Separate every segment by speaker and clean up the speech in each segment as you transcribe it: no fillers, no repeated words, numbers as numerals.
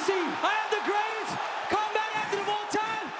Speaker 1: Plessis. I am the greatest combat actor of all time.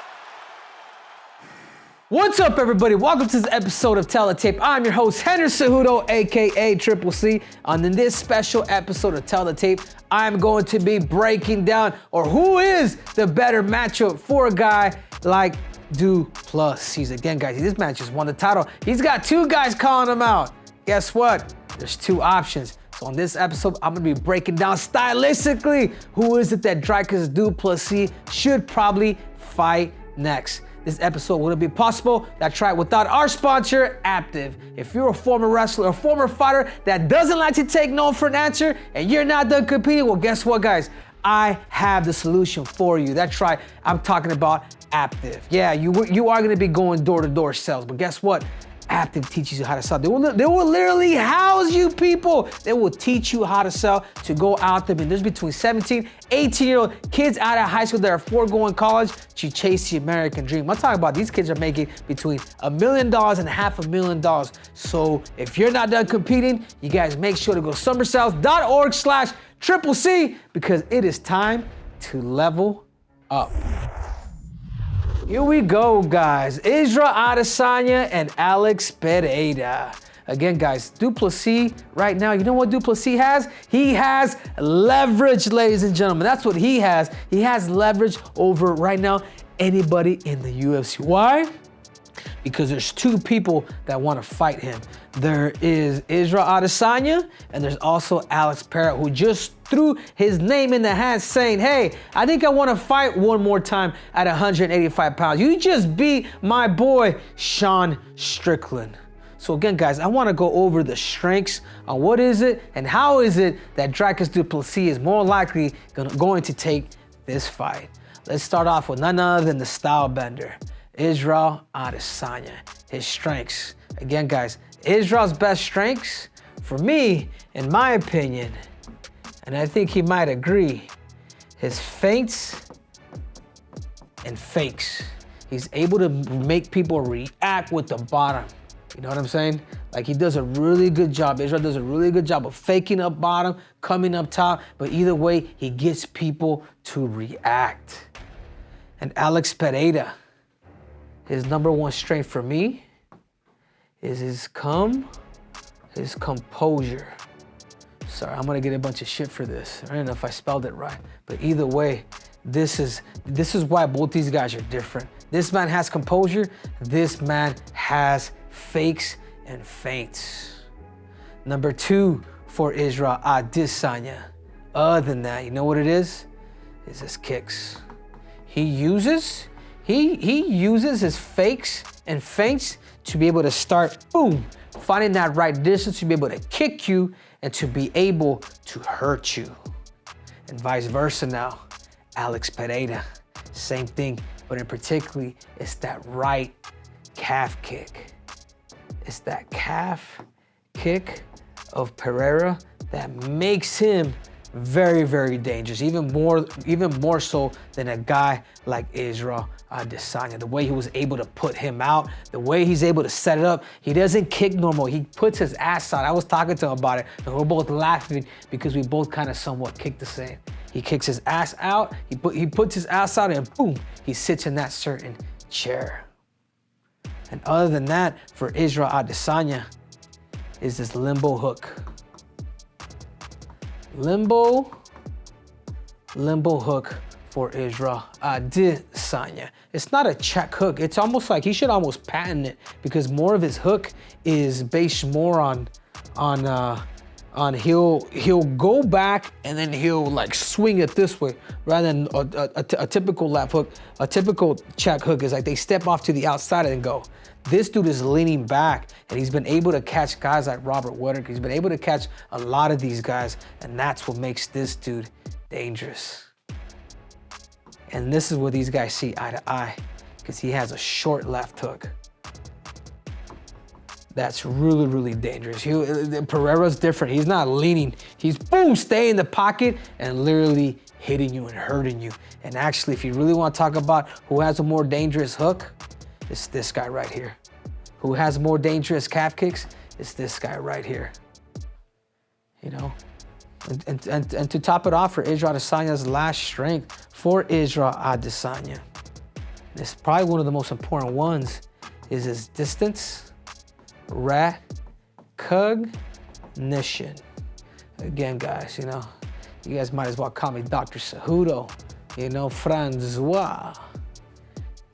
Speaker 2: What's up, everybody? Welcome to this episode of Teletape. I'm your host, Henry Cejudo, aka Triple C. And in this special episode of Teletape, I'm going to be breaking down, or who is the better matchup for a guy like Du Plessis. Again, guys, this man just won the title. He's got two guys calling him out. Guess what? There's two options. So on this episode, I'm gonna be breaking down stylistically who is it that Dricus Du Plessis should probably fight next. This episode wouldn't be possible, that's right, without our sponsor, Aptive. If you're a former wrestler, a former fighter that doesn't like to take no for an answer and you're not done competing, well, guess what, guys? I have the solution for you. That's right, I'm talking about Aptive. Yeah, you are gonna be going door-to-door sales, but guess what? Aptive teaches you how to sell. They will literally house you, people. They will teach you how to sell, to go out there. And there's between 17, 18-year-old kids out of high school that are foregoing college to chase the American dream. I'm talking about these kids are making between $1 million and $500,000. So if you're not done competing, you guys make sure to go summersales.org/Triple C because it is time to level up. Here we go, guys. Israel Adesanya and Alex Pereira. Again, guys, Du Plessis right now, you know what Du Plessis has? He has leverage, ladies and gentlemen. That's what he has. He has leverage over, right now, anybody in the UFC. Why? Because there's two people that want to fight him. There is Israel Adesanya, and there's also Alex Pereira, who just threw his name in the hat saying, hey, I think I want to fight one more time at 185 pounds. You just beat my boy, Sean Strickland. So again, guys, I want to go over the strengths on what is it and how is it that Dricus Du Plessis is more likely going to take this fight. Let's start off with none other than the style bender, Israel Adesanya. His strengths. Again, guys, Israel's best strengths, for me, in my opinion, and I think he might agree, his feints and fakes. He's able to make people react with the bottom. You know what I'm saying? Like, he does a really good job. Israel does a really good job of faking up bottom, coming up top, but either way, he gets people to react. And Alex Pereira, his number one strength for me is his composure. Sorry, I'm gonna get a bunch of shit for this. I don't know if I spelled it right, but either way, this is why both these guys are different. This man has composure. This man has fakes and feints. Number two for Israel Adesanya. Other than that, you know what it is? It's his kicks. He uses his fakes and feints to be able to start, boom, finding that right distance to be able to kick you and to be able to hurt you. And vice versa now, Alex Pereira, same thing, but in particularly, it's that right calf kick. It's that calf kick of Pereira that makes him very, very dangerous, even more so than a guy like Israel Adesanya. The way he was able to put him out, the way he's able to set it up, he doesn't kick normal. He puts his ass out. I was talking to him about it, and we're both laughing because we both kind of somewhat kick the same. He kicks his ass out, he puts his ass out, and boom, he sits in that certain chair. And other than that, for Israel Adesanya, is this limbo hook. Limbo hook for Israel Adesanya. It's not a check hook. It's almost like he should almost patent it because more of his hook is based more on he'll go back and then he'll like swing it this way rather than a typical left hook. A typical check hook is like they step off to the outside and go. This dude is leaning back, and he's been able to catch guys like Robert Whittaker. He's been able to catch a lot of these guys, and that's what makes this dude dangerous. And this is where these guys see eye to eye, because he has a short left hook. That's really, really dangerous. Pereira's different. He's not leaning. He's, boom, stay in the pocket and literally hitting you and hurting you. And actually, if you really want to talk about who has a more dangerous hook, it's this guy right here. Who has more dangerous calf kicks? It's this guy right here. You know? And to top it off for Israel Adesanya's last strength for Israel Adesanya, it's probably one of the most important ones, is his distance recognition. Again, guys, you know, you guys might as well call me Dr. Cejudo, you know, Francois.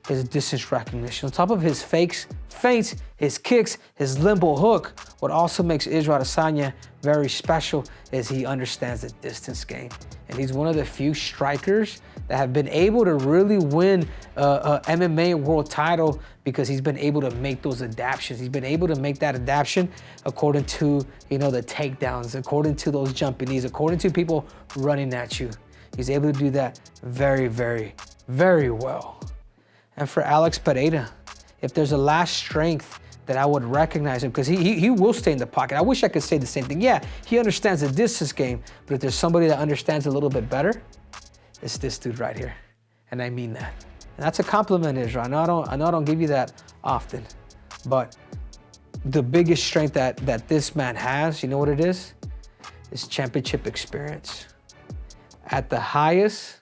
Speaker 2: His distance recognition. On top of his feints, his kicks, his limbo hook, what also makes Israel Adesanya very special is he understands the distance game. And he's one of the few strikers that have been able to really win a MMA world title because he's been able to make those adaptations. He's been able to make that adaptation according to, you know, the takedowns, according to those jumping knees, according to people running at you. He's able to do that very, very, very well. And for Alex Pereira, if there's a last strength that I would recognize him, because he will stay in the pocket. I wish I could say the same thing. Yeah, he understands the distance game, but if there's somebody that understands a little bit better, it's this dude right here. And I mean that. And that's a compliment, Israel. I know I don't give you that often, but the biggest strength that this man has, you know what it is? Is championship experience. At the highest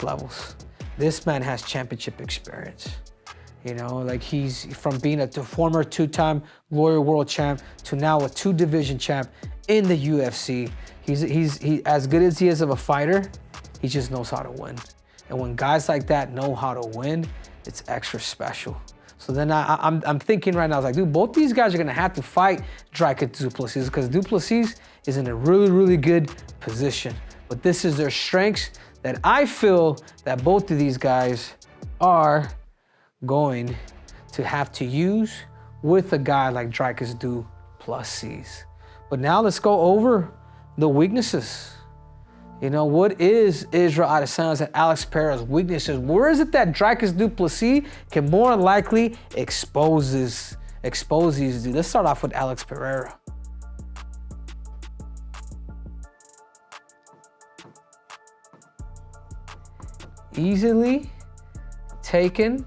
Speaker 2: levels. This man has championship experience. You know, like he's from being a former two-time Glory World champ to now a 2-division champ in the UFC. He as good as he is of a fighter, he just knows how to win. And when guys like that know how to win, it's extra special. So then I'm thinking right now, I was like, dude, both these guys are gonna have to fight Dricus Du Plessis because Du Plessis is in a really, really good position. But this is their strengths that I feel that both of these guys are going to have to use with a guy like Dricus Du Plessis. But now let's go over the weaknesses. You know, what is Israel Adesanya's and Alex Pereira's weaknesses? Where is it that Dricus Du Plessis can more likely expose these dudes? Let's start off with Alex Pereira. Easily taken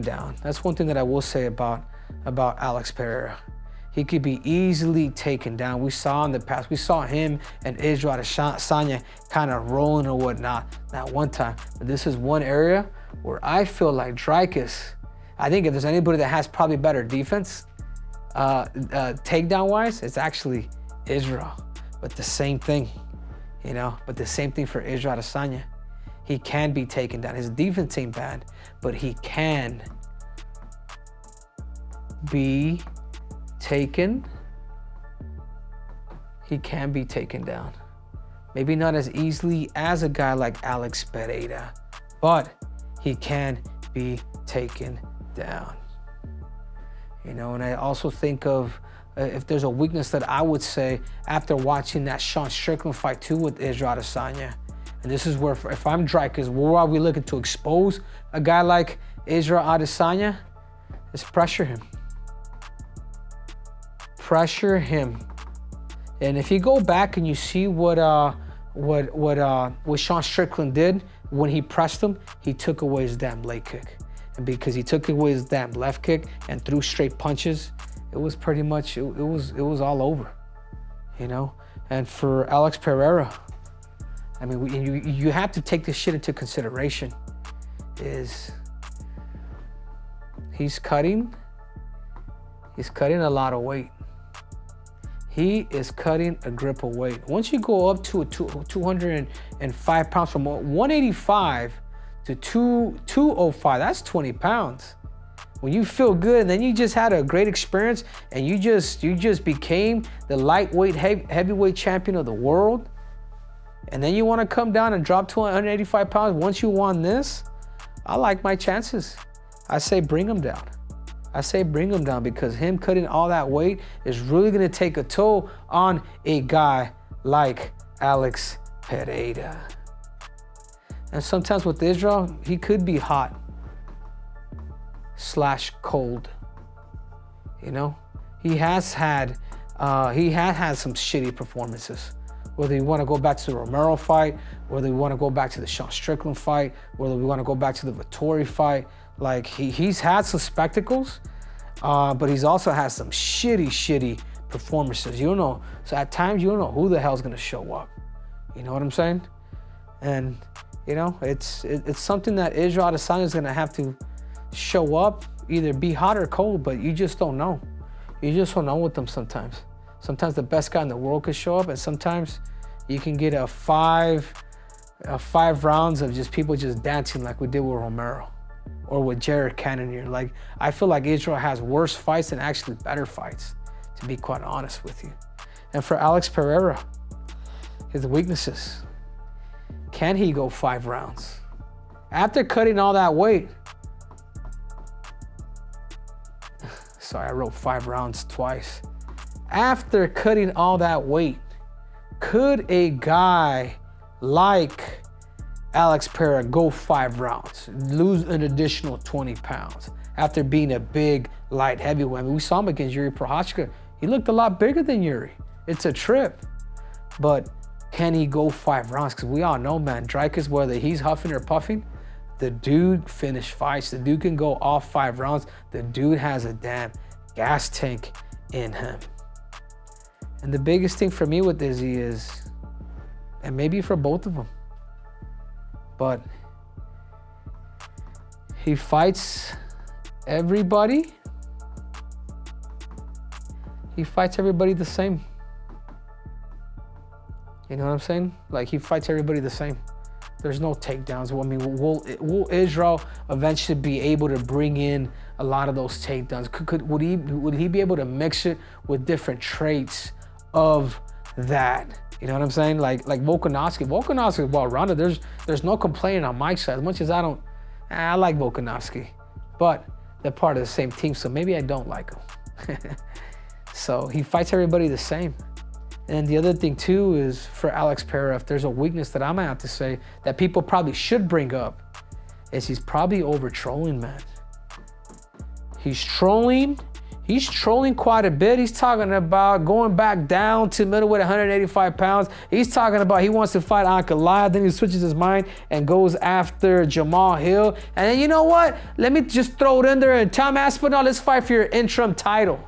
Speaker 2: down. That's one thing that I will say about Alex Pereira. He could be easily taken down. We saw in the past, we saw him and Israel Adesanya kind of rolling or whatnot that one time. But this is one area where I feel like Dricus, I think if there's anybody that has probably better defense, takedown wise, it's actually Israel. But the same thing, you know, but the same thing for Israel Adesanya. He can be taken down. His defense ain't bad, but he can be taken down. Maybe not as easily as a guy like Alex Pereira, but he can be taken down. You know, and I also think of if there's a weakness that I would say after watching that Sean Strickland fight too with Israel Adesanya, and this is where if I'm Dricus, where are we looking to expose a guy like Israel Adesanya? Is pressure him. Pressure him. And if you go back and you see what Sean Strickland did when he pressed him, he took away his damn leg kick. And because he took away his damn left kick and threw straight punches, it was pretty much, it was all over, you know? And for Alex Pereira, I mean, you have to take this shit into consideration, is he's cutting a lot of weight. He is cutting a grip of weight. Once you go up to 205 pounds, from 185 to 205, that's 20 pounds. When you feel good and then you just had a great experience and you just became the lightweight, heavyweight champion of the world, and then you want to come down and drop to 185 pounds once you won this, I like my chances. I say bring him down. I say bring him down because him cutting all that weight is really going to take a toll on a guy like Alex Pereira. And sometimes with Israel, he could be hot / cold. You know, he has had some shitty performances. Whether you want to go back to the Romero fight, whether you want to go back to the Sean Strickland fight, whether we want to go back to the Vettori fight, Like he's had some spectacles, but he's also had some shitty performances. You don't know. So at times you don't know who the hell's gonna show up. You know what I'm saying? And you know, it's something that Israel Adesanya is gonna have to show up, either be hot or cold, but you just don't know. You just don't know with them sometimes. Sometimes the best guy in the world could show up, and sometimes you can get a five rounds of just people just dancing like we did with Romero or with Jared Cannonier. Like, I feel like Israel has worse fights and actually better fights, to be quite honest with you. And for Alex Pereira, his weaknesses. Can he go 5 rounds? After cutting all that weight, sorry, I wrote 5 rounds twice. After cutting all that weight, could a guy like Alex Pereira go 5 rounds, lose an additional 20 pounds after being a big light heavyweight? I mean, we saw him against Yuri Prochazka. He looked a lot bigger than Yuri. It's a trip. But can he go 5 rounds? Because we all know, man, Dricus, whether he's huffing or puffing, the dude finished fights. The dude can go off 5 rounds. The dude has a damn gas tank in him. And the biggest thing for me with Izzy is, and maybe for both of them, but he fights everybody. He fights everybody the same. You know what I'm saying? Like, he fights everybody the same. There's no takedowns. I mean, will Israel eventually be able to bring in a lot of those takedowns? Would he be able to mix it with different traits of that? You know what I'm saying? Like Volkanovski. Volkanovski is well-rounded. There's no complaining on my side. As much as I like Volkanovski, but they're part of the same team, so maybe I don't like him. So he fights everybody the same. And the other thing too is for Alex Pereira, if there's a weakness that I'm gonna have to say that people probably should bring up, is he's probably over trolling, man. He's trolling quite a bit. He's talking about going back down to middleweight 185 pounds. He's talking about he wants to fight Ankalaev, then he switches his mind and goes after Jamal Hill. And then, you know what? Let me just throw it in there and Tom Aspinall, let's fight for your interim title.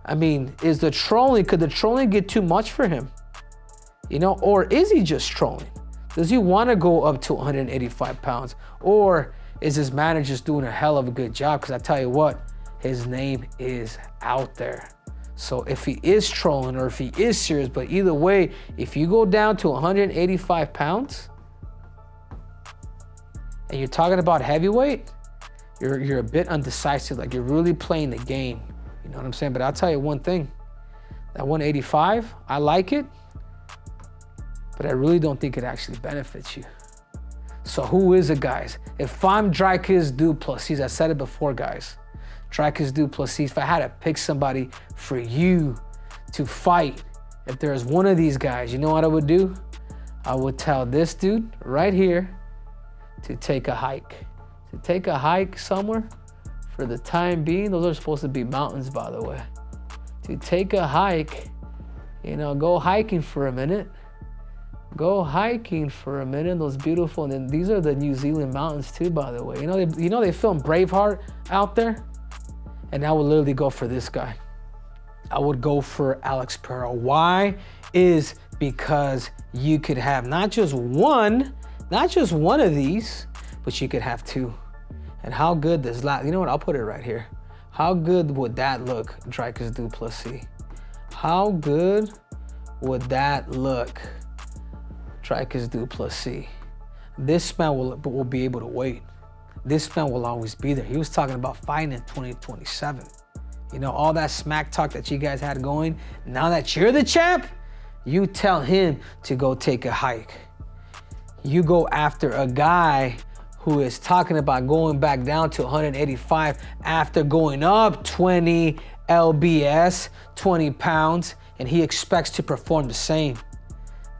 Speaker 2: I mean, could the trolling get too much for him? You know, or is he just trolling? Does he want to go up to 185 pounds? Or is his manager just doing a hell of a good job? Because I tell you what, his name is out there. So if he is trolling or if he is serious, but either way, if you go down to 185 pounds and you're talking about heavyweight, you're a bit undecisive, like you're really playing the game. You know what I'm saying? But I'll tell you one thing, that 185, I like it, but I really don't think it actually benefits you. So who is it, guys? If I'm Dricus Du Plessis, I said it before, guys, Dricus Du Plessis, if I had to pick somebody for you to fight, if there's one of these guys, you know what I would do? I would tell this dude right here to take a hike. To take a hike somewhere for the time being. Those are supposed to be mountains, by the way. To take a hike, you know, go hiking for a minute. Go hiking for a minute, those beautiful, and then these are the New Zealand mountains too, by the way. You know they filmed Braveheart out there? And I would literally go for this guy. I would go for Alex Pereira. Why? Is because you could have not just one of these, but you could have 2. And how good does that, you know what, I'll put it right here. How good would that look, Dricus Du Plessis? How good would that look, Dricus Du Plessis? This man will be able to wait. This man will always be there. He was talking about fighting in 2027. You know, all that smack talk that you guys had going, now that you're the champ, you tell him to go take a hike. You go after a guy who is talking about going back down to 185 after going up 20 lbs, 20 pounds, and he expects to perform the same.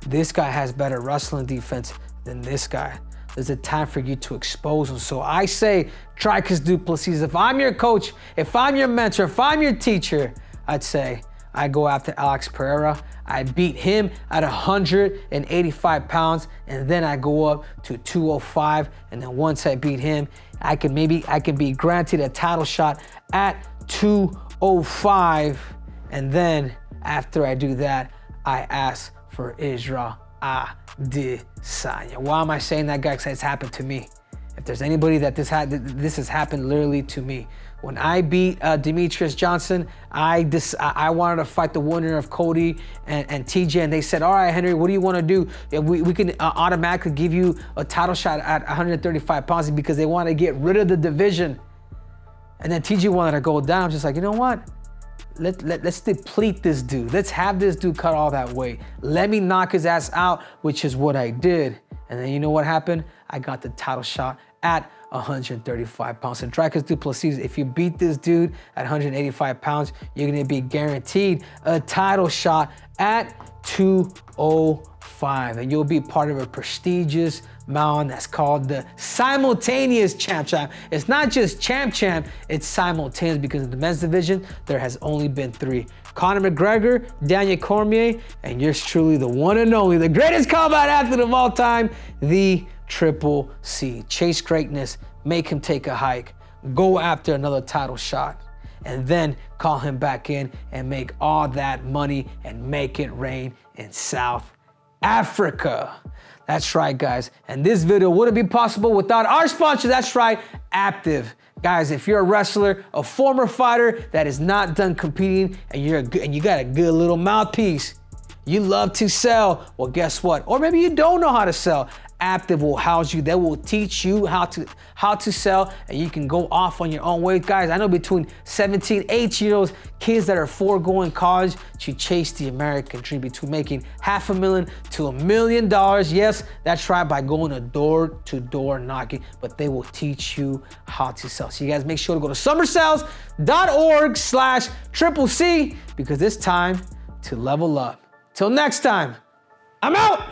Speaker 2: This guy has better wrestling defense than this guy. There's a time for you to expose him. So I say, Dricus Du Plessis, if I'm your coach, if I'm your mentor, if I'm your teacher, I'd say I go after Alex Pereira. I beat him at 185 pounds, and then I go up to 205. And then once I beat him, I can be granted a title shot at 205. And then after I do that, I ask for Israel Adesanya. Why am I saying that, guys? Because it's happened to me. If there's anybody that this has happened literally to me. When I beat Demetrius Johnson, I wanted to fight the winner of Cody and TJ, and they said, all right, Henry, what do you want to do? We can automatically give you a title shot at 135 pounds because they want to get rid of the division. And then TJ wanted to go down. I'm just like, you know what? Let's deplete this dude. Let's have this dude cut all that weight. Let me knock his ass out, which is what I did. And then you know what happened? I got the title shot at 135 pounds. And Dricus Du Plessis, if you beat this dude at 185 pounds, you're gonna be guaranteed a title shot at 205. And you'll be part of a prestigious mound that's called the simultaneous champ. It's not just champ, it's simultaneous because in the men's division, there has only been 3. Conor McGregor, Daniel Cormier, and yours truly, the one and only, the greatest combat athlete of all time, the Triple C. Chase greatness, make him take a hike, go after another title shot, and then call him back in and make all that money and make it rain in South Africa. That's right, guys. And this video wouldn't be possible without our sponsor. That's right, Aptive. Guys, if you're a wrestler, a former fighter that is not done competing, and you got a good little mouthpiece, you love to sell, well, guess what? Or maybe you don't know how to sell. Aptive will house you. They will teach you how to sell, and you can go off on your own way. Guys, I know between 17, 18-year-olds, kids that are foregoing college to chase the American dream, between making $500,000 to $1 million. Yes, that's right, by going door-to-door knocking, but they will teach you how to sell. So you guys make sure to go to summersales.org/CCC because it's time to level up. Till next time, I'm out.